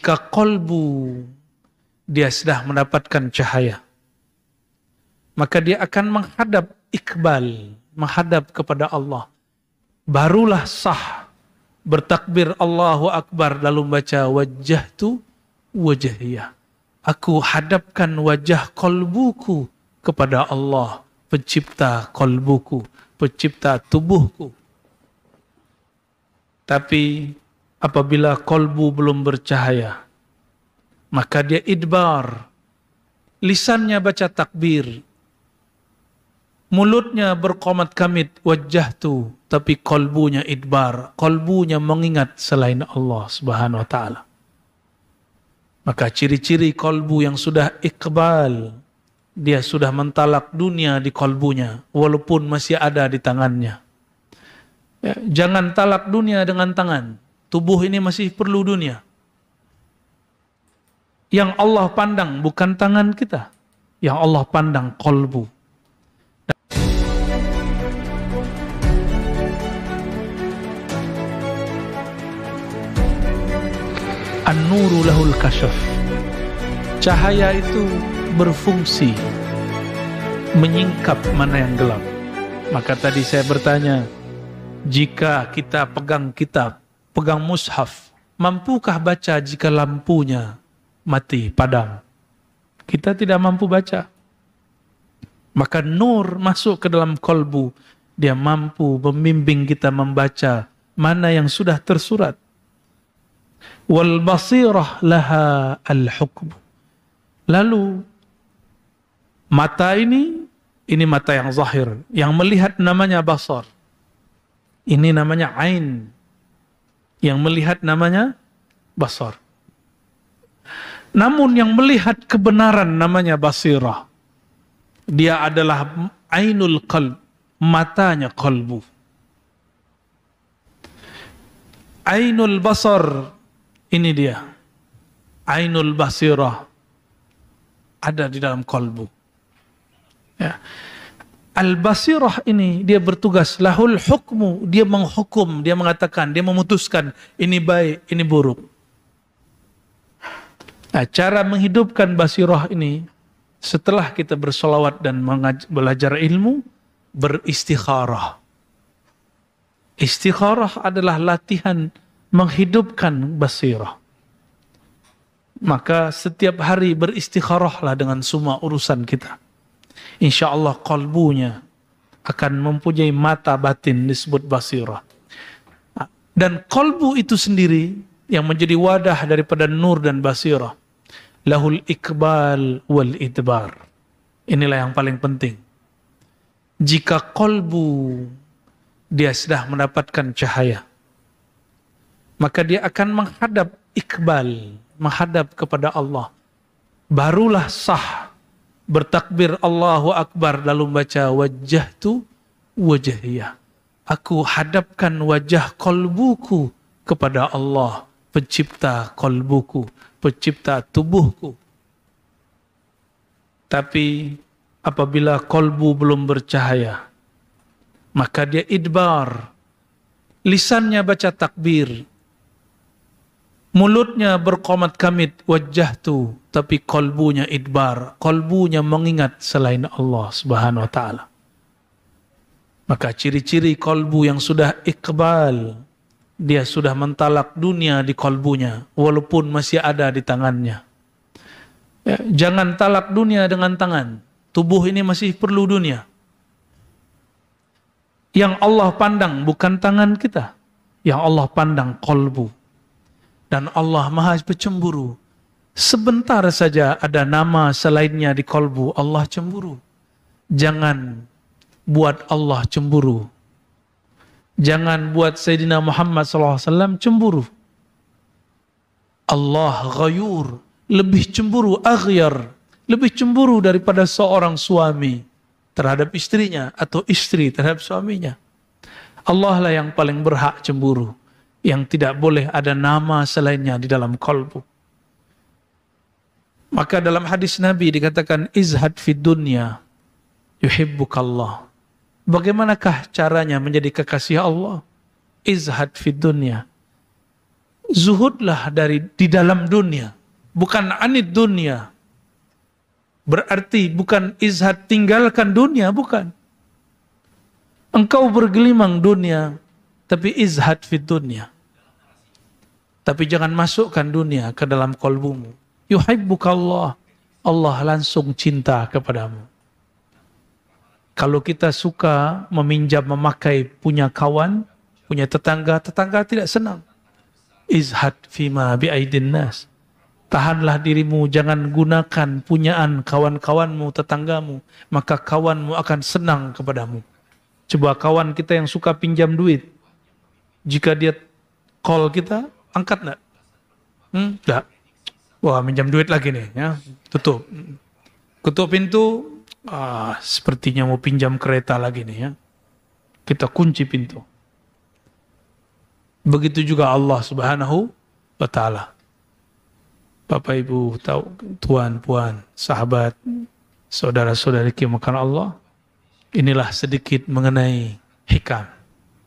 Jika kolbu dia sudah mendapatkan cahaya, maka dia akan menghadap iqbal, menghadap kepada Allah. Barulah sah bertakbir Allahu Akbar lalu baca wajjahtu wajhiyah. Aku hadapkan wajah kolbuku kepada Allah, pencipta kolbuku, pencipta tubuhku. Tapi apabila kolbu belum bercahaya, maka dia idbar. Lisannya baca takbir, mulutnya berqomat kamit wajjahtu, tapi kolbunya idbar, kolbunya mengingat selain Allah Subhanahu wa taala. Maka ciri-ciri kolbu yang sudah iqbal, dia sudah mentalak dunia di kolbunya walaupun masih ada di tangannya. Ya, jangan talak dunia dengan tangan. Tubuh ini masih perlu dunia. Yang Allah pandang bukan tangan kita, yang Allah pandang kolbu. An-nuru lahul kasyaf. Cahaya itu berfungsi menyingkap mana yang gelap. Maka tadi saya bertanya, jika kita pegang kitab, pegang mushaf, mampukah baca jika lampunya mati, padam? Kita tidak mampu baca. Maka nur masuk ke dalam kolbu, dia mampu membimbing kita membaca mana yang sudah tersurat. Wal basirah laha al-hukm. Lalu mata ini mata yang zahir, yang melihat namanya basar. Ini namanya ain. Yang melihat namanya basar. Namun yang melihat kebenaran namanya basirah. Dia adalah ainul qalb, matanya qalbu. Ainul basar, ini dia. Ainul basirah ada di dalam qalbu. Ya. Al-basirah ini dia bertugas lahul hukmu, dia menghukum, dia mengatakan, dia memutuskan ini baik, ini buruk. Nah, cara menghidupkan basirah ini setelah kita bersolawat dan belajar ilmu, beristikharah. Istikharah adalah latihan menghidupkan basirah. Maka setiap hari beristikharahlah dengan semua urusan kita. Insya Allah kalbunya akan mempunyai mata batin disebut basirah. Dan kalbu itu sendiri yang menjadi wadah daripada nur dan basirah. Lahul iqbal wal idbar. Inilah yang paling penting. Jika kalbu dia sudah mendapatkan cahaya, maka dia akan menghadap iqbal, menghadap kepada Allah. Barulah sah bertakbir Allahu Akbar lalu baca wajjahtu wajhiyah. Aku hadapkan wajah kolbuku kepada Allah, pencipta kolbuku, pencipta tubuhku. Tapi apabila kolbu belum bercahaya, maka dia idbar. Lisannya baca takbir, mulutnya berqomat kamit wajjahtu, tapi kolbunya idbar, kolbunya mengingat selain Allah Subhanahu wa taala. Maka ciri-ciri kolbu yang sudah iqbal, dia sudah mentalak dunia di kolbunya walaupun masih ada di tangannya. Ya, jangan talak dunia dengan tangan. Tubuh ini masih perlu dunia. Yang Allah pandang bukan tangan kita, yang Allah pandang kolbu. Dan Allah Maha Pecemburu. Sebentar saja ada nama selainnya di kolbu, Allah cemburu. Jangan buat Allah cemburu. Jangan buat Sayyidina Muhammad SAW cemburu. Allah ghayur, lebih cemburu, aghyar, lebih cemburu daripada seorang suami terhadap istrinya atau istri terhadap suaminya. Allah lah yang paling berhak cemburu, yang tidak boleh ada nama selainnya di dalam qalbu. Maka dalam hadis Nabi dikatakan izhad fid dunya yuhibbukallah. Bagaimanakah caranya menjadi kekasih Allah? Izhad fid dunya. zuhudlah di dalam dunia, bukan anid dunia. Berarti bukan izhad tinggalkan dunia, bukan. Engkau bergelimang dunia, tapi izhad fid dunia. Tapi jangan masukkan dunia ke dalam kolbumu. Yuhibbukallah, Allah langsung cinta kepadamu. Kalau kita suka meminjam memakai punya kawan, punya tetangga, tetangga tidak senang. Izhad fima bi'aidin nas. Tahanlah dirimu, jangan gunakan punyaan kawan-kawanmu, tetanggamu, maka kawanmu akan senang kepadamu. Coba kawan kita yang suka pinjam duit, jika dia call kita, angkat enggak? Enggak. Wah, minjam duit lagi nih, ya. Tutup. Ketuk pintu, sepertinya mau pinjam kereta lagi nih, ya. Kita kunci pintu. Begitu juga Allah Subhanahu wa taala. Bapak Ibu tahu, tuan puan, sahabat, saudara-saudari kimakan Allah, inilah sedikit mengenai hikam.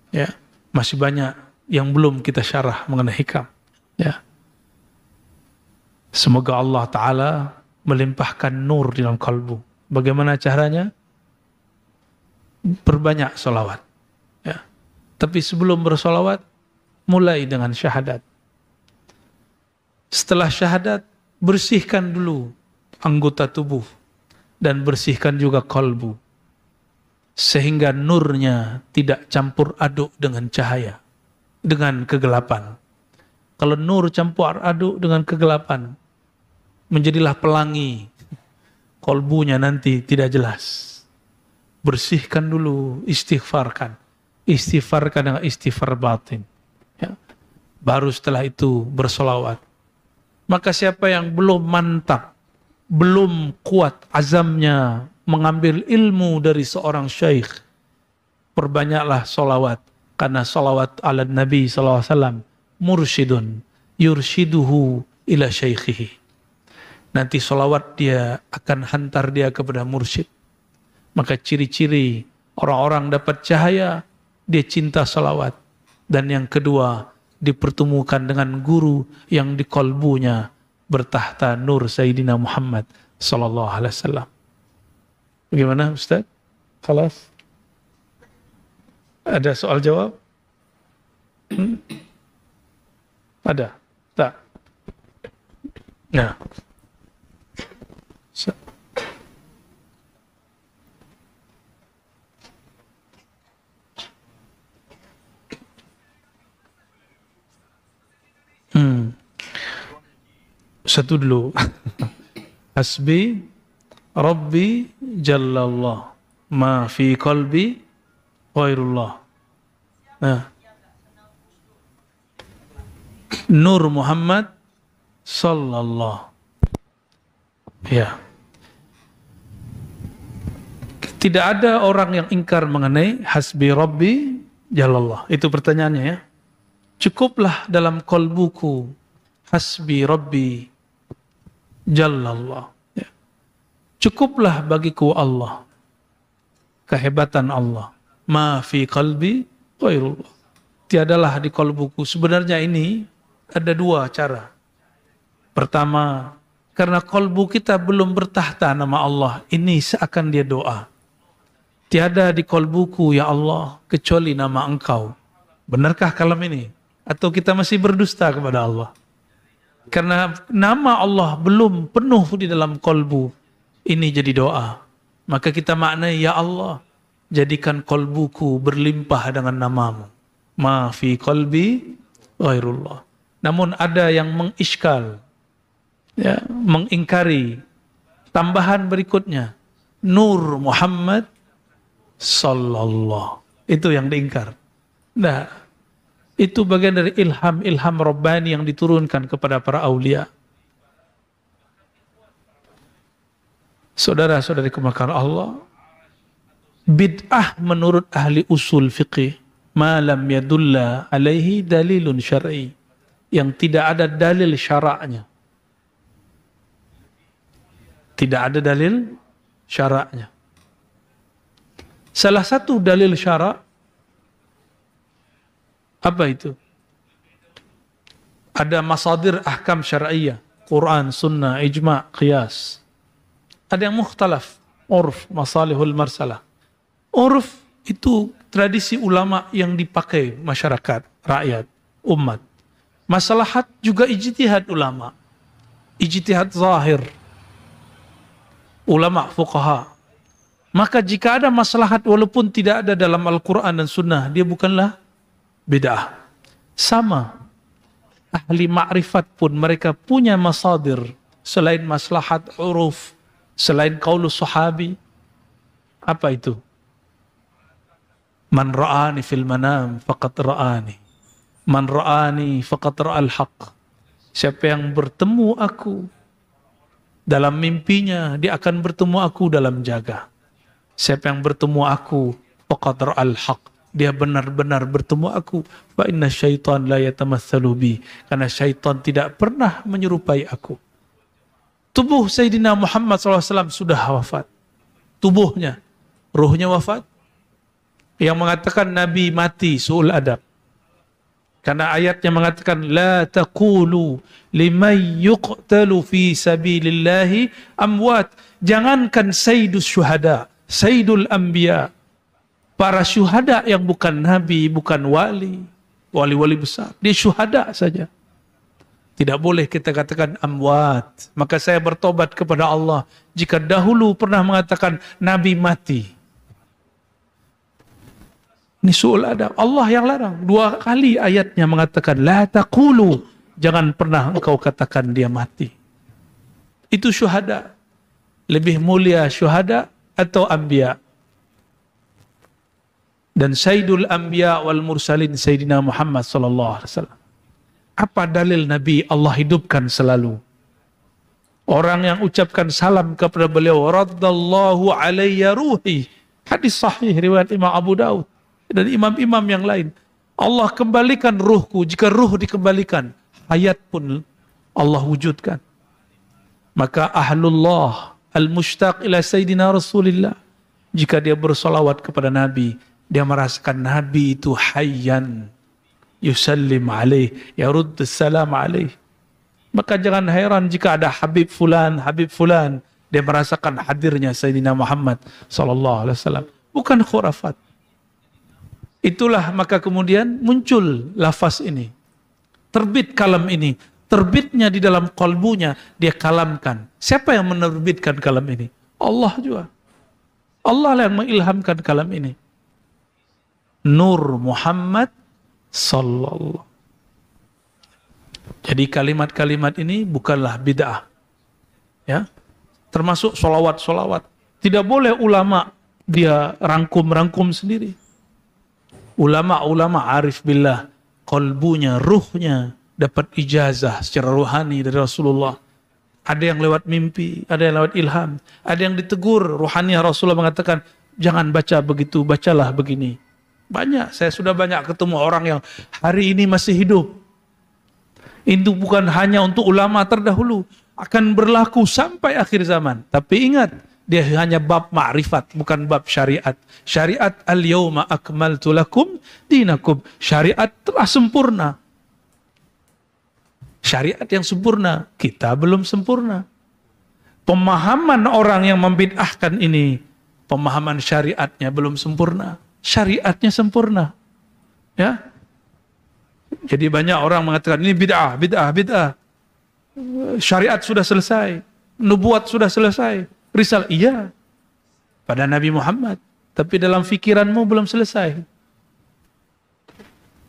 Ya, masih banyak yang belum kita syarah mengenai hikam. Ya. Semoga Allah Ta'ala melimpahkan nur di dalam kalbu. Bagaimana caranya? Perbanyak salawat. Ya. Tapi sebelum bersalawat, mulai dengan syahadat. Setelah syahadat, bersihkan dulu anggota tubuh dan bersihkan juga kalbu. Sehingga nurnya tidak campur aduk dengan cahaya, dengan kegelapan. Kalau nur campur aduk dengan kegelapan, menjadilah pelangi. Kalbunya nanti tidak jelas. Bersihkan dulu, istighfarkan. Istighfarkan dengan istighfar batin. Ya. Baru setelah itu bersolawat. Maka siapa yang belum mantap, belum kuat azamnya mengambil ilmu dari seorang syekh, perbanyaklah solawat. Karena solawat ala Nabi SAW, mursyidun, yurshiduhu ila syaikhihi. Nanti solawat dia akan hantar dia kepada mursyid. Maka ciri-ciri orang-orang dapat cahaya, dia cinta solawat. Dan yang kedua, dipertemukan dengan guru yang di kolbunya bertahta nur Sayyidina Muhammad sallallahu alaihi wasallam. Bagaimana Ustaz? Khalas? Ada soal jawab? Ada? Tak? Nah. Satu dulu. Hasbi Rabbi Jallallah ma fi qalbi ghairullah. Nah. Nur Muhammad sallallahu. Ya. Tidak ada orang yang ingkar mengenai hasbi Rabbi Jallallah. Itu pertanyaannya, ya. Cukuplah dalam kolbuku hasbi Rabbi Jallallah. Ya. Cukuplah bagiku Allah, kehebatan Allah. Ma fi qalbi ghairullah. Tiadalah di kolbuku. Sebenarnya ini ada dua cara. Pertama, karena kolbu kita belum bertahta nama Allah, ini seakan dia doa. Tiada di kolbuku ya Allah kecuali nama Engkau. Benarkah kalam ini? Atau kita masih berdusta kepada Allah? Karena nama Allah belum penuh di dalam kolbu, ini jadi doa. Maka kita maknai, ya Allah, jadikan kolbuku berlimpah dengan namamu. Ma fi qalbi ghairullah. Namun ada yang mengiskal, ya, mengingkari tambahan berikutnya, Nur Muhammad sallallahu. Itu yang diingkar. Nah, itu bagian dari ilham Rabbani yang diturunkan kepada para aulia. Saudara-saudari kemakaran Allah, bid'ah menurut ahli usul fiqih, ma lam yadulla alaihi dalilun syar'i, yang tidak ada dalil syaraknya. Tidak ada dalil syaraknya. Salah satu dalil syarak apa itu? Ada masadir ahkam syar'iyyah, Quran, sunnah, ijma', qiyas. Ada yang mukhtalaf, urf, masalihul marsalah. Urf itu tradisi ulama yang dipakai masyarakat, rakyat, umat. Maslahat juga ijtihad ulama. Ijtihad zahir. Ulama, fuqaha. Maka jika ada maslahat walaupun tidak ada dalam Al-Quran dan sunnah, dia bukanlah bid'ah. Sama. Ahli ma'rifat pun mereka punya masadir selain maslahat uruf, selain qaulus sahabi. Apa itu? Man ra'ani fil manam faqad ra'ani. Man ra'ani faqad ra'al haq. Siapa yang bertemu aku dalam mimpinya, dia akan bertemu aku dalam jaga. Siapa yang bertemu aku faqad ra'al haq, dia benar-benar bertemu aku. Fa inna syaitan la yatamatsalu bi, karena syaitan tidak pernah menyerupai aku. Tubuh Sayyidina Muhammad SAW sudah wafat. Tubuhnya, ruhnya wafat. Yang mengatakan Nabi mati su'ul adab. Karena ayatnya mengatakan la taqulu liman yuqtalu fi sabilillahi amwat. Jangankan sayyidus syuhada, sayyidul anbiya, para syuhada yang bukan nabi, bukan wali, wali-wali besar, dia syuhada saja. Tidak boleh kita katakan amwat. Maka saya bertobat kepada Allah. Jika dahulu pernah mengatakan nabi mati, ini su'ul adab. Allah yang larang. 2 kali ayatnya mengatakan la taqulu, jangan pernah engkau katakan dia mati. Itu syuhada. Lebih mulia syuhada atau anbiya. Dan sayyidul anbiya wal mursalin Sayyidina Muhammad sallallahu alaihi wasallam. Apa dalil Nabi Allah hidupkan selalu? Orang yang ucapkan salam kepada beliau, raddallahu alayya ruhi. Hadis sahih riwayat Imam Abu Daud dan imam-imam yang lain. Allah kembalikan ruhku. Jika ruh dikembalikan, hayat pun Allah wujudkan. Maka ahlullah al-mushtaq ila Sayyidina Rasulillah, jika dia bersolawat kepada Nabi, dia merasakan Nabi itu hayyan, yusallim alaih, yarud salam alaih. Maka jangan heran jika ada Habib Fulan, dia merasakan hadirnya Sayyidina Muhammad sallallahu alaihi wasallam. Bukan khurafat. Itulah maka kemudian muncul lafaz ini. Terbit kalam ini. Terbitnya di dalam kalbunya, dia kalamkan. Siapa yang menerbitkan kalam ini? Allah juga. Allah yang mengilhamkan kalam ini. Nur Muhammad sallallahu. Jadi kalimat-kalimat ini bukanlah bid'ah. Ya. Termasuk solawat-solawat. Tidak boleh ulama dia rangkum-rangkum sendiri. Ulama-ulama arif billah, kalbunya, ruhnya dapat ijazah secara rohani dari Rasulullah. Ada yang lewat mimpi, ada yang lewat ilham, ada yang ditegur rohani. Rasulullah mengatakan, jangan baca begitu, bacalah begini. Banyak, saya sudah banyak ketemu orang yang hari ini masih hidup. Itu bukan hanya untuk ulama terdahulu, akan berlaku sampai akhir zaman. Tapi ingat, dia hanya bab ma'rifat, bukan bab syariat. Syariat al-yawma akmaltu lakum dinakum. Syariat telah sempurna. Syariat yang sempurna, kita belum sempurna. Pemahaman orang yang membid'ahkan ini, pemahaman syariatnya belum sempurna. Syariatnya sempurna. Ya. Jadi banyak orang mengatakan ini bid'ah, bid'ah, bid'ah. Syariat sudah selesai, nubuat sudah selesai. Risal, iya, pada Nabi Muhammad. Tapi dalam fikiranmu belum selesai.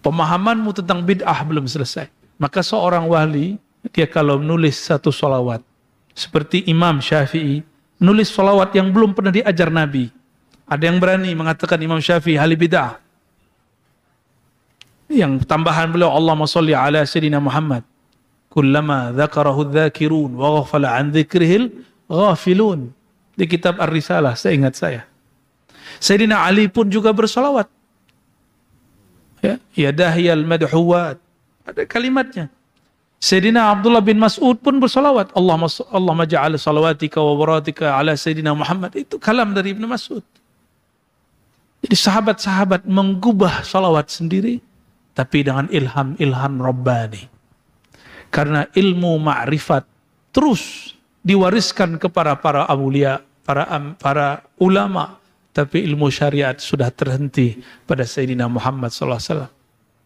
Pemahamanmu tentang bid'ah belum selesai. Maka seorang wali, dia kalau menulis satu solawat, seperti Imam Syafi'i, nulis solawat yang belum pernah diajar Nabi. Ada yang berani mengatakan Imam Syafi'i ahli bid'ah. Yang tambahan beliau, Allahumma sholli ala Sayyidina Muhammad. Kullama dzakarahu dzakirun wa ghafala an dzikrihil ghafilun. Di kitab Ar-Risalah, seingat saya. Sayyidina Ali pun juga bersolawat. Ya dahiyal madhuwat. Ada kalimatnya. Sayyidina Abdullah bin Mas'ud pun bersolawat. Allahumma ja'al salawatika wa baratika ala Sayyidina Muhammad. Itu kalam dari Ibn Mas'ud. Jadi sahabat-sahabat menggubah solawat sendiri, tapi dengan ilham-ilham Rabbani. Karena ilmu ma'rifat terus diwariskan kepada para aulia, para ulama, tapi ilmu syariat sudah terhenti pada Sayyidina Muhammad SAW.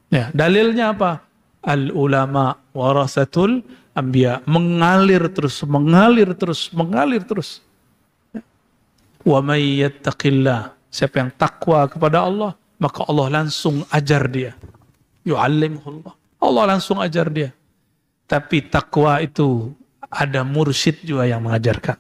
Ya, dalilnya apa? Al ulama warasatul anbiya, mengalir terus, mengalir terus, mengalir terus. Wa may yattaqillah, siapa yang takwa kepada Allah, maka Allah langsung ajar dia. Yu'allimullah, Allah langsung ajar dia. Tapi takwa itu ada mursyid juga yang mengajarkan.